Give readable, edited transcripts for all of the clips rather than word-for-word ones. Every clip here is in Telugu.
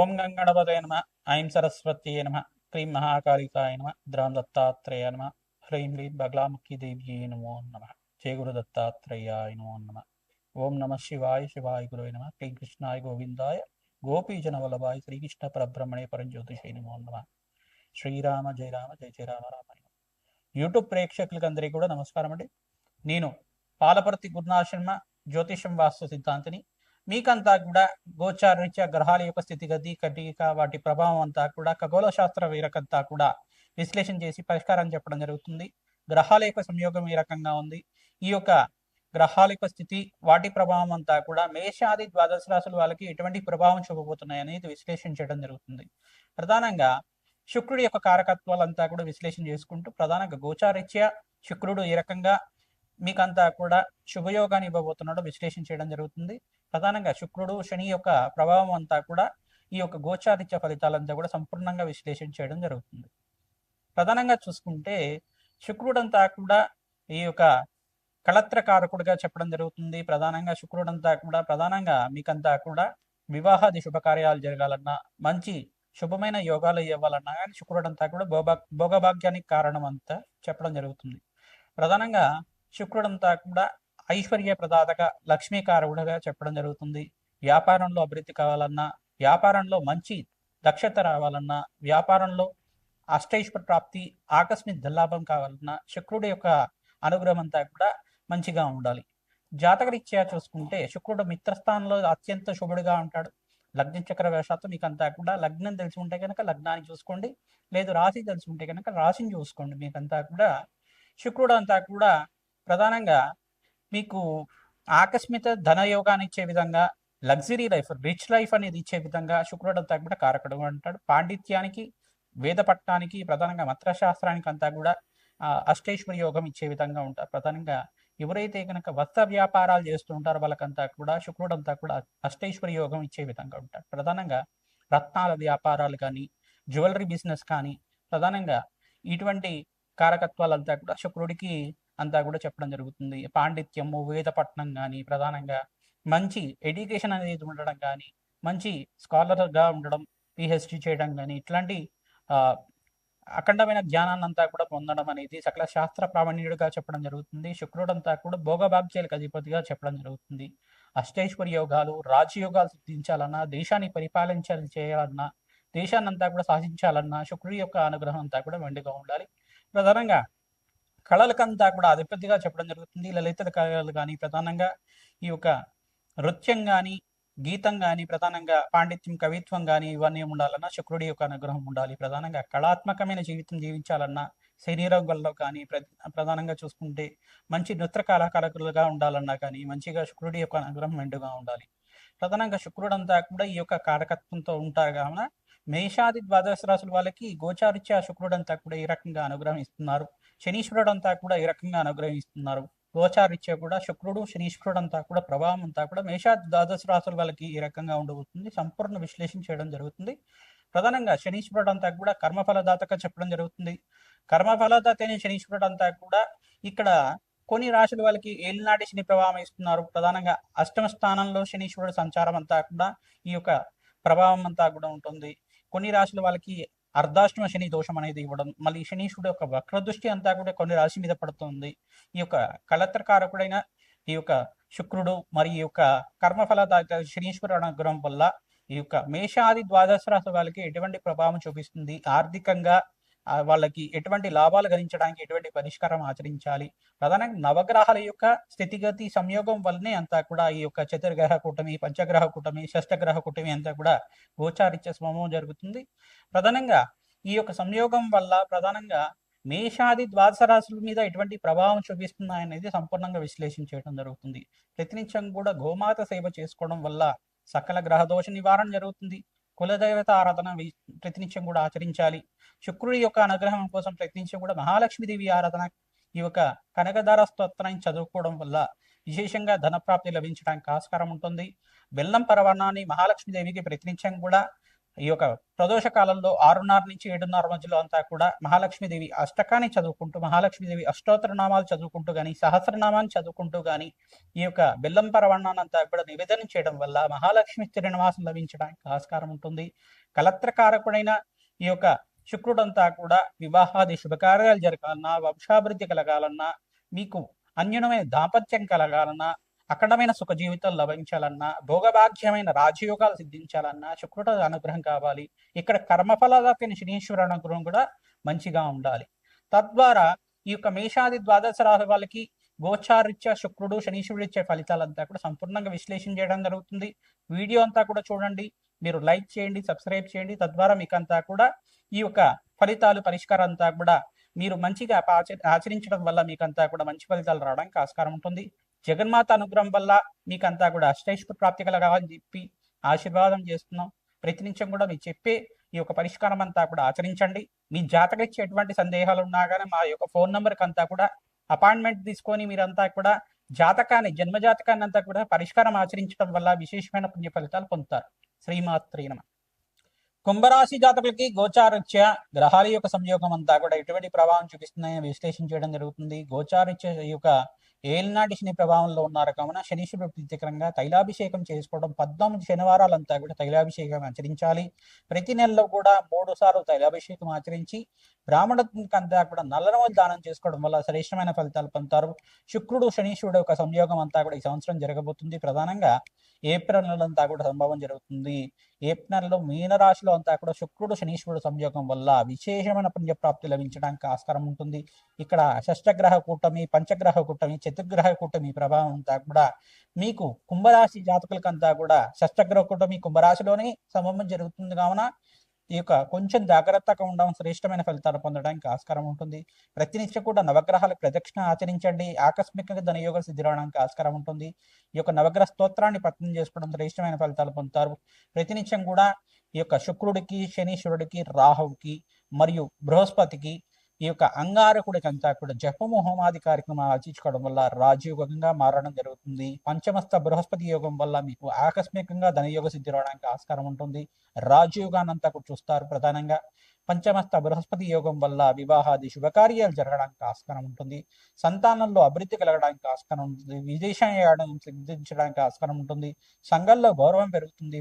ఓం గంగణపతయ నమ. ఐం సరస్వత్యై నమ. క్రీం మహాకాళికాయ నమ. ద్రాం దత్తాత్రేయ నమ. హ్రీం హ్రీం బగలాముఖి దేవ్యై నమో నమ. జయ గురు దత్తాత్రేయాయ నమో నమ. ఓం నమ శివాయ శివాయ గురువే నమ. క్లీం కృష్ణాయ గోవిందాయ గోపీజన వల్లభాయ శ్రీకృష్ణ పరబ్రహ్మణే పరంజ్యోతిషే నమో నమ. శ్రీరామ జయ రామ జయ జయ రామ రామ. యూట్యూబ్ ప్రేక్షకులకి అందరికీ కూడా నమస్కారం అండి. నేను పాలపర్తి గురునాథ శర్మ, జ్యోతిషం వాస్తు సిద్ధాంతిని. మీకంతా కూడా గోచారరీత్యా గ్రహాల యొక్క స్థితిగతి కటిక వాటి ప్రభావం అంతా కూడా ఖగోళ శాస్త్ర వీరకంతా కూడా విశ్లేషణ చేసి పరిష్కారం చెప్పడం జరుగుతుంది. గ్రహాల యొక్క సంయోగం ఏ రకంగా ఉంది, ఈ యొక్క గ్రహాల యొక్క స్థితి, వాటి ప్రభావం అంతా కూడా మేషాది ద్వాదశ రాశుల వాళ్ళకి ఎటువంటి ప్రభావం చూపబోతున్నాయి అనేది విశ్లేషణ చేయడం జరుగుతుంది. ప్రధానంగా శుక్రుడి యొక్క కారకత్వాలంతా కూడా విశ్లేషణ చేసుకుంటూ ప్రధానంగా గోచారరీత్యా శుక్రుడు ఏ రకంగా మీకంతా కూడా శుభయోగాన్ని ఇవ్వబోతున్నాడో విశ్లేషణ చేయడం జరుగుతుంది. ప్రధానంగా శుక్రుడు శని యొక్క ప్రభావం అంతా కూడా ఈ యొక్క గోచారిత్య ఫలితాలంతా కూడా సంపూర్ణంగా విశ్లేషణ చేయడం జరుగుతుంది. ప్రధానంగా చూసుకుంటే శుక్రుడంతా కూడా ఈ యొక్క కళత్రకారకుడిగా చెప్పడం జరుగుతుంది. ప్రధానంగా శుక్రుడంతా కూడా ప్రధానంగా మీకంతా కూడా వివాహాది శుభకార్యాలు జరగాలన్నా, మంచి శుభమైన యోగాలు ఇవ్వాలన్నా కానీ శుక్రుడంతా కూడా భోగభాగ్యానికి కారణం అంతా చెప్పడం జరుగుతుంది. ప్రధానంగా శుక్రుడంతా కూడా ఐశ్వర్య ప్రదాతగా లక్ష్మీకారకుడుగా చెప్పడం జరుగుతుంది. వ్యాపారంలో అభివృద్ధి కావాలన్నా, వ్యాపారంలో మంచి దక్షత రావాలన్నా, వ్యాపారంలో అష్టైశ్వర ప్రాప్తి, ఆకస్మిక ధనలాభం కావాలన్నా శుక్రుడి యొక్క అనుగ్రహం అంతా కూడా మంచిగా ఉండాలి. జాతకరీత్యా చూసుకుంటే శుక్రుడు మిత్రస్థానంలో అత్యంత శుభుడిగా ఉంటాడు. లగ్న చక్ర వేషాత్తు మీకంతా కూడా లగ్నం తెలిసి ఉంటే కనుక లగ్నాన్ని చూసుకోండి, లేదు రాశి తెలిసి ఉంటే కనుక రాశిని చూసుకోండి. మీకంతా కూడా శుక్రుడు అంతా కూడా ప్రధానంగా మీకు ఆకస్మిక ధనయోగాన్ని ఇచ్చే విధంగా, లగ్జరీ లైఫ్, రిచ్ లైఫ్ అనేది ఇచ్చే విధంగా శుక్రుడు అంతా కూడా కారకుడు అంటాడు. పాండిత్యానికి, వేద పట్టణానికి, ప్రధానంగా మంత్రశాస్త్రానికి అంతా కూడా అష్టైశ్వర్య యోగం ఇచ్చే విధంగా ఉంటారు. ప్రధానంగా ఎవరైతే కనుక వస్త్ర వ్యాపారాలు చేస్తూ ఉంటారో వాళ్ళకంతా కూడా శుక్రుడు అంతా కూడా అష్టైశ్వర్య యోగం ఇచ్చే విధంగా ఉంటారు. ప్రధానంగా రత్నాల వ్యాపారాలు కానీ, జ్యువెలరీ బిజినెస్ కానీ, ప్రధానంగా ఇటువంటి కారకత్వాలంతా కూడా శుక్రుడికి అంతా కూడా చెప్పడం జరుగుతుంది. పాండిత్యము, వేద పట్టణం కానీ, ప్రధానంగా మంచి ఎడ్యుకేషన్ అనేది ఉండడం కానీ, మంచి స్కాలర్గా ఉండడం, పిహెచ్డి చేయడం కానీ, ఇట్లాంటి అఖండమైన జ్ఞానాన్ని అంతా కూడా పొందడం అనేది సకల శాస్త్ర ప్రావీణ్యుడిగా చెప్పడం జరుగుతుంది. శుక్రుడంతా కూడా భోగభాగ్యాలకు అధిపతిగా చెప్పడం జరుగుతుంది. అష్టైశ్వర్య యోగాలు, రాజయోగాలు సిద్ధించాలన్నా, దేశాన్ని పరిపాలించాలి చేయాలన్నా, దేశాన్ని అంతా కూడా శాసించాలన్నా శుక్రుడి యొక్క అనుగ్రహం అంతా కూడా మెండుగా ఉండాలి. ప్రధానంగా కళలకంతా కూడా అధిపతిగా చెప్పడం జరుగుతుంది. లలిత కళలు కానీ, ప్రధానంగా ఈ యొక్క నృత్యం కానీ, గీతం కానీ, ప్రధానంగా పాండిత్యం, కవిత్వం కానీ ఇవన్నీ ఉండాలన్నా శుక్రుడి యొక్క అనుగ్రహం ఉండాలి. ప్రధానంగా కళాత్మకమైన జీవితం జీవించాలన్నా, శరీరంలో కానీ, ప్రధానంగా చూసుకుంటే మంచి నృత్య కళాకారులుగా ఉండాలన్నా కానీ మంచిగా శుక్రుడి యొక్క అనుగ్రహం మెండుగా ఉండాలి. ప్రధానంగా శుక్రుడంతా కూడా ఈ యొక్క కారకత్వంతో ఉంటారు కావున మేషాది ద్వాదశ రాశుల వాళ్ళకి గోచారిత్య శుక్రుడంతా కూడా ఈ రకంగా అనుగ్రహం ఇస్తున్నారు. శనీశ్వరుడు అంతా కూడా ఈ రకంగా అనుగ్రహిస్తున్నారు. గోచారిత్య కూడా శుక్రుడు, శనీశ్వరుడు అంతా కూడా ప్రభావం అంతా కూడా మేషాది ద్వాదశ రాశుల వాళ్ళకి ఈ రకంగా ఉండబోతుంది. సంపూర్ణ విశ్లేషణ చేయడం జరుగుతుంది. ప్రధానంగా శనీశ్వరుడు అంతా కూడా కర్మఫలదాతగా చెప్పడం జరుగుతుంది. కర్మఫలదాత అయిన శనీశ్వరుడు అంతా కూడా ఇక్కడ కొన్ని రాశుల వాళ్ళకి ఏలినాటి శని ప్రభావం ఇస్తున్నారు. ప్రధానంగా అష్టమ స్థానంలో శనీశ్వరుడు సంచారం అంతా కూడా ఈ యొక్క ప్రభావం అంతా కూడా ఉంటుంది. కొన్ని రాశుల వాళ్ళకి అర్ధాష్టమ శని దోషం అనేది ఇవ్వడం, మళ్ళీ శనీశ్వరుడు యొక్క వక్రదృష్టి అంతా కూడా కొన్ని రాశి మీద పడుతుంది. ఈ యొక్క కళత్రకారకుడైన ఈ యొక్క శుక్రుడు మరియు ఈ యొక్క కర్మఫలదాత శనీశ్వరుడు అనుగ్రహం వల్ల ఈ యొక్క మేషాది ద్వాదశ రాశి వాళ్ళకి ఎటువంటి ప్రభావం చూపిస్తుంది, ఆర్థికంగా వాళ్ళకి ఎటువంటి లాభాలు గణించడానికి ఎటువంటి పరిష్కారం ఆచరించాలి, ప్రధానంగా నవగ్రహాల యొక్క స్థితిగతి సంయోగం వల్లనే అంతా కూడా ఈ యొక్క చతుర్గ్రహ కూటమి, పంచగ్రహ కూటమి, షష్టగ్రహ కూటమి అంతా కూడా గోచారిత్య స్వభావం జరుగుతుంది. ప్రధానంగా ఈ యొక్క సంయోగం వల్ల ప్రధానంగా మేషాది ద్వాదశ రాశుల మీద ఎటువంటి ప్రభావం చూపిస్తున్నాయనేది సంపూర్ణంగా విశ్లేషణ చేయడం జరుగుతుంది. ప్రతినిత్యం కూడా గోమాత సేవ చేసుకోవడం వల్ల సకల గ్రహ దోష నివారణ జరుగుతుంది. కులదేవత ఆరాధన ప్రతినిత్యం కూడా ఆచరించాలి. శుక్రుడి యొక్క అనుగ్రహం కోసం ప్రయత్నించి కూడా మహాలక్ష్మీదేవి ఆరాధన, ఈ యొక్క కనకదార స్తోత్రాన్ని చదువుకోవడం వల్ల విశేషంగా ధనప్రాప్తి లభించడానికి ఆస్కారం ఉంటుంది. బెల్లం పరవాణాన్ని మహాలక్ష్మీదేవికి ప్రతినిత్యం కూడా ఈ యొక్క ప్రదోష కాలంలో 6:30 నుంచి 7:30 మధ్యలో అంతా కూడా మహాలక్ష్మీదేవి అష్టకాన్ని చదువుకుంటూ, మహాలక్ష్మీదేవి అష్టోత్తర నామాలు చదువుకుంటూ కానీ, సహస్రనామాన్ని చదువుకుంటూ కానీ ఈ యొక్క బెల్లం పరవన్నాన్ని అంతా కూడా నివేదన చేయడం వల్ల మహాలక్ష్మి స్థిర నివాసం లభించడానికి ఆస్కారం ఉంటుంది. కలత్రకారకుడైన ఈ యొక్క శుక్రుడంతా కూడా వివాహాది శుభకార్యాలు జరగాలన్నా, వంశాభివృద్ధి కలగాలన్నా, మీకు అన్యునమైన దాంపత్యం కలగాలన్నా, అఖండమైన సుఖ జీవితం లభించాలన్నా, భోగభాగ్యమైన రాజయోగాలు సిద్ధించాలన్నా శుక్రుడు అనుగ్రహం కావాలి. ఇక్కడ కర్మఫలదాతైన శనీశ్వర అనుగ్రహం కూడా మంచిగా ఉండాలి. తద్వారా ఈ యొక్క మేషాది ద్వాదశ రాశి వాళ్ళకి గోచారిత్య శుక్రుడు శనీశ్వరుడు ఇచ్చే ఫలితాలంతా కూడా సంపూర్ణంగా విశ్లేషణ చేయడం జరుగుతుంది. వీడియో అంతా కూడా చూడండి, మీరు లైక్ చేయండి, సబ్స్క్రైబ్ చేయండి. తద్వారా మీకు అంతా కూడా ఈ యొక్క ఫలితాలు పరిష్కారం అంతా కూడా మీరు మంచిగా ఆచరించడం వల్ల మీకంతా కూడా మంచి ఫలితాలు రావడానికి ఆస్కారం ఉంటుంది. జగన్మాత అనుగ్రహం వల్ల మీకంతా కూడా అష్టైశ్వర్య ప్రాప్తి కలగాలని చెప్పి ఆశీర్వాదం చేస్తున్నాం. ప్రతినిత్యం కూడా మీరు చెప్పే ఈ యొక్క పరిష్కారం అంతా కూడా ఆచరించండి. మీ జాతకం ఇచ్చే ఎటువంటి సందేహాలు ఉన్నా కానీ మా యొక్క ఫోన్ నెంబర్కి అంతా కూడా అపాయింట్మెంట్ తీసుకొని మీరంతా కూడా జాతకాన్ని, జన్మజాతకాన్ని అంతా కూడా పరిష్కారం ఆచరించడం వల్ల విశేషమైన పుణ్య ఫలితాలు పొందుతారు. శ్రీమాత్రే నమః. కుంభరాశి జాతకులకి గోచారిత్య గ్రహాల యొక్క సంయోగం అంతా కూడా ఎటువంటి ప్రభావం చూపిస్తున్నాయని విశ్లేషణ చేయడం జరుగుతుంది. గోచారిత్య యొక్క ఏలినాటి శని ప్రభావంలో ఉన్నారు కావున శనీశ్వరుడు ప్రీతికరంగా తైలాభిషేకం చేసుకోవడం, 14 శనివారాలంతా కూడా తైలాభిషేకం ఆచరించాలి. ప్రతి నెలలో కూడా 3 సార్లు తైలాభిషేకం ఆచరించి బ్రాహ్మణునికి అంతా కూడా నల్లనవలు దానం చేసుకోవడం వల్ల శ్రేష్టమైన ఫలితాలు పొందుతారు. శుక్రుడు శనీశ్వరుడు యొక్క సంయోగం అంతా కూడా ఈ సంవత్సరం జరగబోతుంది. ప్రధానంగా ఏప్రిల్ నెలంతా కూడా సంభవం జరుగుతుంది. ఏప్రిల్ నెలలో మీనరాశిలో అంతా కూడా శుక్రుడు శనీశ్వరుడు సంయోగం వల్ల విశేషమైన పుణ్యప్రాప్తి లభించడానికి ఆస్కారం ఉంటుంది. ఇక్కడ షష్టగ్రహ కూటమి, పంచగ్రహ కూటమి, చతుర్గ్రహ కూటమి ప్రభావం అంతా కూడా మీకు కుంభరాశి జాతకులకంతా కూడా షష్టగ్రహ కూటమి కుంభరాశిలోనే సంభవం జరుగుతుంది. కావున ఈ యొక్క కొంచెం జాగ్రత్తగా ఉండడం శ్రేష్టమైన ఫలితాలు పొందడానికి ఆస్కారం ఉంటుంది. ప్రతినిత్యం కూడా నవగ్రహాలకు ప్రదక్షిణ ఆచరించండి. ఆకస్మికంగా ధనయోగం సిద్ధి రావడానికి ఆస్కారం ఉంటుంది. ఈ యొక్క నవగ్రహ స్తోత్రాన్ని పఠనం చేసుకోవడం శ్రేష్టమైన ఫలితాలు పొందుతారు. ప్రతినిత్యం కూడా ఈ యొక్క శుక్రుడికి, శనీశ్వరుడికి, రాహువుకి మరియు బృహస్పతికి ఈ యొక్క అంగారకుడికి అంతా కూడా జపము హోమాది కార్యక్రమాలు ఆచరించుకోవడం వల్ల రాజయోగంగా మారడం జరుగుతుంది. పంచమస్త బృహస్పతి యోగం వల్ల మీకు ఆకస్మికంగా ధనయోగ సిద్ధి రావడానికి ఆస్కారం ఉంటుంది. రాజయోగాన్ని అంతా కూడా చూస్తారు. ప్రధానంగా పంచమస్త బృహస్పతి యోగం వల్ల వివాహాది శుభకార్యాలు జరగడానికి ఆస్కారం ఉంటుంది. సంతానంలో అభివృద్ధి కలగడానికి ఆస్కారం ఉంటుంది. విదేశయానం సిద్ధించడానికి ఆస్కారం ఉంటుంది. సంఘంలో గౌరవం పెరుగుతుంది.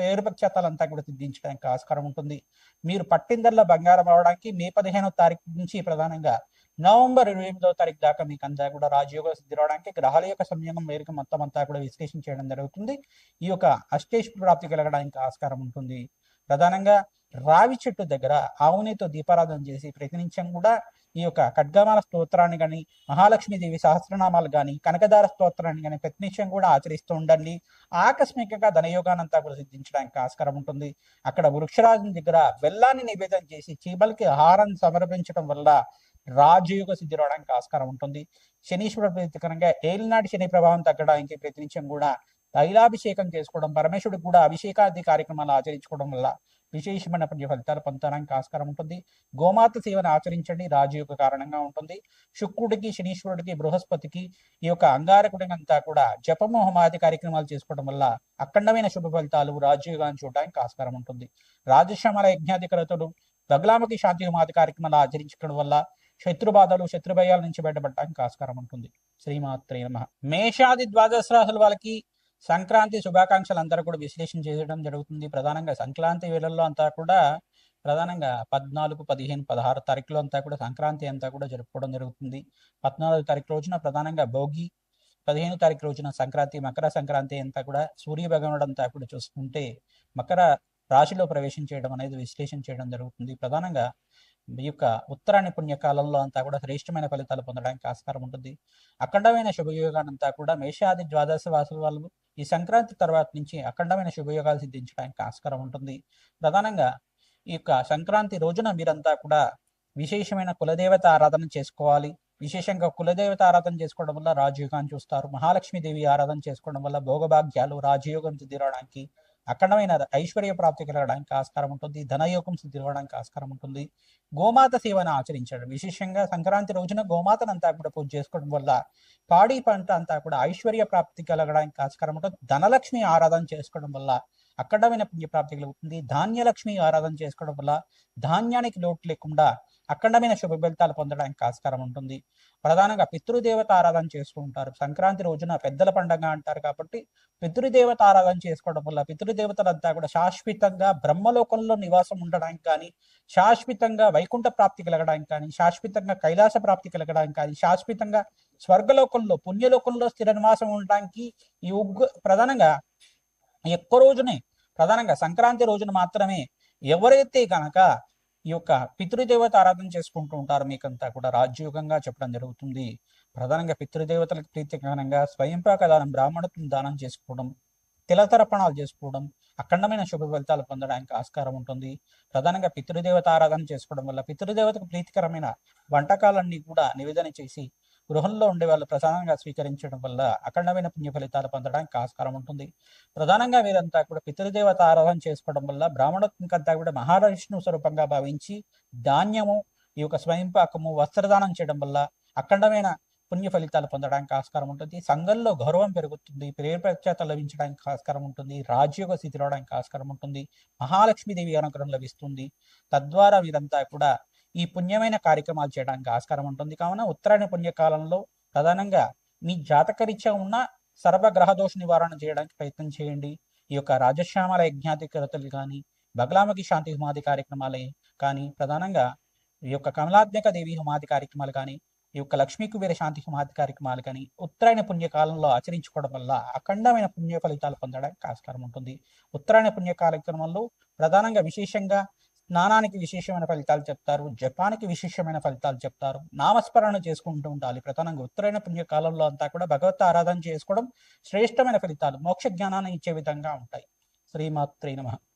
పేరు ప్రఖ్యాతాలంతా కూడా సిద్ధించడానికి ఆస్కారం ఉంటుంది. మీరు పట్టిందల్లో బంగారం అవడానికి మే 15వ తారీఖు నుంచి ప్రధానంగా నవంబర్ 28వ తారీఖు దాకా మీకు అంతా కూడా రాజయోగ సిద్ధి రావడానికి గ్రహాల యొక్క సంయోగం మేరకు మొత్తం అంతా కూడా విశ్లేషణ చేయడం జరుగుతుంది. ఈ యొక్క అష్టైశ్వర్య ప్రాప్తి కలగడానికి ఆస్కారం ఉంటుంది. ప్రధానంగా రావి చెట్టు దగ్గర ఆవునితో దీపారాధన చేసి ప్రతినిత్యం కూడా ఈ యొక్క ఖడ్గమాల స్తోత్రాన్ని కానీ, మహాలక్ష్మీదేవి సహస్రనామాలు కానీ, కనకదార స్తోత్రాన్ని కానీ ప్రతినిత్యం కూడా ఆచరిస్తూ ఉండండి. ఆకస్మికంగా ధనయోగానంతా కూడా సిద్ధించడానికి ఆస్కారం ఉంటుంది. అక్కడ వృక్షరాజు దగ్గర బెల్లాన్ని నివేదన చేసి చీమలకి ఆహారం సమర్పించడం వల్ల రాజయోగ సిద్ధి రావడానికి ఆస్కారం ఉంటుంది. శనీశ్వరుడు ప్రీతికరంగా ఏలినాటి శని ప్రభావం తగ్గడానికి ప్రతినిత్యం కూడా తైలాభిషేకం చేసుకోవడం, పరమేశ్వరుడికి కూడా అభిషేకాది కార్యక్రమాలు ఆచరించుకోవడం వల్ల విశేషమైన పుణ్య ఫలితాలు పొందడానికి ఆస్కారం ఉంటుంది. గోమాత సేవను ఆచరించండి, రాజయోగ కారణంగా ఉంటుంది. శుక్రుడికి, శనీశ్వరుడికి, బృహస్పతికి ఈ యొక్క అంగారకుడికి అంతా కూడా జపము హోమాది కార్యక్రమాలు చేసుకోవడం వల్ల అఖండమైన శుభ ఫలితాలు రాజయోగాన్ని చూడడానికి ఆస్కారం ఉంటుంది. రాజశ్యామల యజ్ఞాధికరతులు బగలాముఖి శాంతి హోమాది కార్యక్రమాలు ఆచరించడం వల్ల శత్రుబాధలు, శత్రుభయాల నుంచి బయటపడడానికి ఆస్కారం ఉంటుంది. శ్రీమాత్రే నమః. మేషాది ద్వాదశ రాశుల వాళ్ళకి సంక్రాంతి శుభాకాంక్షలు అందరూ కూడా విశ్లేషణ చేయడం జరుగుతుంది. ప్రధానంగా సంక్రాంతి వేళల్లో అంతా కూడా ప్రధానంగా 14, 15, 16 తారీఖులో అంతా కూడా సంక్రాంతి అంతా కూడా జరుపుకోవడం జరుగుతుంది. 14వ తారీఖు రోజున ప్రధానంగా భోగి, 15వ తారీఖు రోజున సంక్రాంతి, మకర సంక్రాంతి అంతా కూడా సూర్య భగవానుడు అంతా కూడా చూసుకుంటే మకర రాశిలో ప్రవేశం చేయడం అనేది విశ్లేషణ చేయడం జరుగుతుంది. ప్రధానంగా ఈ యొక్క ఉత్తరాయణ పుణ్యకాలంలో అంతా కూడా శ్రేష్టమైన ఫలితాలు పొందడానికి ఆస్కారం ఉంటుంది. అఖండమైన శుభయోగానంతా కూడా మేషాది ద్వాదశ వాసుల వాళ్ళు ఈ సంక్రాంతి తర్వాత నుంచి అఖండమైన శుభయోగాలు సిద్ధించడానికి ఆస్కారం ఉంటుంది. ప్రధానంగా ఈ యొక్క సంక్రాంతి రోజున మీరంతా కూడా విశేషమైన కులదేవత ఆరాధన చేసుకోవాలి. విశేషంగా కులదేవత ఆరాధన చేసుకోవడం వల్ల రాజయోగాన్ని చూస్తారు. మహాలక్ష్మీదేవి ఆరాధన చేసుకోవడం వల్ల భోగభాగ్యాలు, రాజయోగం సిద్ధి రావడానికి, అఖండమైన ఐశ్వర్య ప్రాప్తి కలగడానికి ఆస్కారం ఉంటుంది. ధనయోగం సిద్ధి రావడానికి ఆస్కారం ఉంటుంది. గోమాత సేవను ఆచరించడం, విశేషంగా సంక్రాంతి రోజున గోమాతను అంతా కూడా పూజ చేసుకోవడం వల్ల పాడి పంట అంతా కూడా ఐశ్వర్య ప్రాప్తి కలగడానికి ఆస్కారం ఉంటుంది. ధనలక్ష్మి ఆరాధన చేసుకోవడం వల్ల అఖండమైన పుణ్యప్రాప్తి కలుగుతుంది. ధాన్యలక్ష్మి ఆరాధన చేసుకోవడం వల్ల ధాన్యానికి లోటు లేకుండా అఖండమైన శుభ ఫలితాలు పొందడానికి ఆస్కారం ఉంటుంది. ప్రధానంగా పితృదేవత ఆరాధన చేస్తూ ఉంటారు. సంక్రాంతి రోజున పెద్దల పండుగ అంటారు కాబట్టి పితృదేవత ఆరాధన చేసుకోవడం వల్ల పితృదేవతలంతా కూడా శాశ్వతంగా బ్రహ్మలోకంలో నివాసం ఉండడానికి కానీ, శాశ్వతంగా వైకుంఠ ప్రాప్తి కలగడానికి కానీ, శాశ్వతంగా కైలాస ప్రాప్తి కలగడానికి కానీ, శాశ్వతంగా స్వర్గలోకంలో పుణ్యలోకంలో స్థిర నివాసం ఉండడానికి ఈ ప్రధానంగా ఎక్కువ రోజునే ప్రధానంగా సంక్రాంతి రోజున మాత్రమే ఎవరైతే కనుక ఈ యొక్క పితృదేవత ఆరాధన చేసుకుంటూ ఉంటారో మీకంతా కూడా రాజ్యోగంగా చెప్పడం జరుగుతుంది. ప్రధానంగా పితృదేవతలకు ప్రీతికరంగా స్వయంపాక దానం, బ్రాహ్మణత్వం దానం చేసుకోవడం, తిలతర్పణాలు చేసుకోవడం అఖండమైన శుభ ఫలితాలు పొందడానికి ఆస్కారం ఉంటుంది. ప్రధానంగా పితృదేవత ఆరాధన చేసుకోవడం వల్ల పితృదేవతకు ప్రీతికరమైన వంటకాలన్నీ కూడా నివేదన చేసి గృహంలో ఉండే వాళ్ళు ప్రధానంగా స్వీకరించడం వల్ల అఖండమైన పుణ్య ఫలితాలు పొందడానికి ఆస్కారం ఉంటుంది. ప్రధానంగా వీరంతా కూడా పితృదేవత ఆరాధన చేసుకోవడం వల్ల బ్రాహ్మణత్వంకంతా కూడా మహావిష్ణు స్వరూపంగా భావించి ధాన్యము, ఈ యొక్క స్వయంపాకము, వస్త్రదానం చేయడం వల్ల అఖండమైన పుణ్య ఫలితాలు పొందడానికి ఆస్కారం ఉంటుంది. సంఘంలో గౌరవం పెరుగుతుంది, ప్రేమ ప్రఖ్యాత లభించడానికి ఆస్కారం ఉంటుంది, రాజ్యోగ స్థితి రావడానికి ఆస్కారం ఉంటుంది, మహాలక్ష్మీదేవి అనుగ్రహం లభిస్తుంది. తద్వారా వీరంతా కూడా ఈ పుణ్యమైన కార్యక్రమాలు చేయడానికి ఆస్కారం ఉంటుంది. కావున ఉత్తరాయణ పుణ్యకాలంలో ప్రధానంగా మీ జాతకరీత్యా ఉన్న సర్వగ్రహ దోష నివారణ చేయడానికి ప్రయత్నం చేయండి. ఈ యొక్క రాజశ్యామల యజ్ఞాధికరతలు కానీ, బగలాముఖి శాంతి హోమాది కార్యక్రమాలే కానీ, ప్రధానంగా ఈ యొక్క కమలాత్మక దేవి హోమాది కార్యక్రమాలు కానీ, ఈ యొక్క లక్ష్మీ కుబేర శాంతి హోమాది కార్యక్రమాలు కానీ ఉత్తరాయణ పుణ్యకాలంలో ఆచరించుకోవడం వల్ల అఖండమైన పుణ్య ఫలితాలు పొందడానికి ఆస్కారం ఉంటుంది. ఉత్తరాయణ పుణ్య కార్యక్రమంలో ప్రధానంగా విశేషంగా స్నానానికి విశేషమైన ఫలితాలు చెప్తారు, జపానికి విశేషమైన ఫలితాలు చెప్తారు, నామస్మరణ చేసుకుంటూ ఉండాలి. ప్రధానంగా ఉత్తరాయణ పుణ్యకాలంలో అంతా కూడా భగవత్ ఆరాధన చేసుకోవడం శ్రేష్టమైన ఫలితాలు, మోక్ష జ్ఞానాన్ని ఇచ్చే విధంగా ఉంటాయి. శ్రీమాత్రే నమః.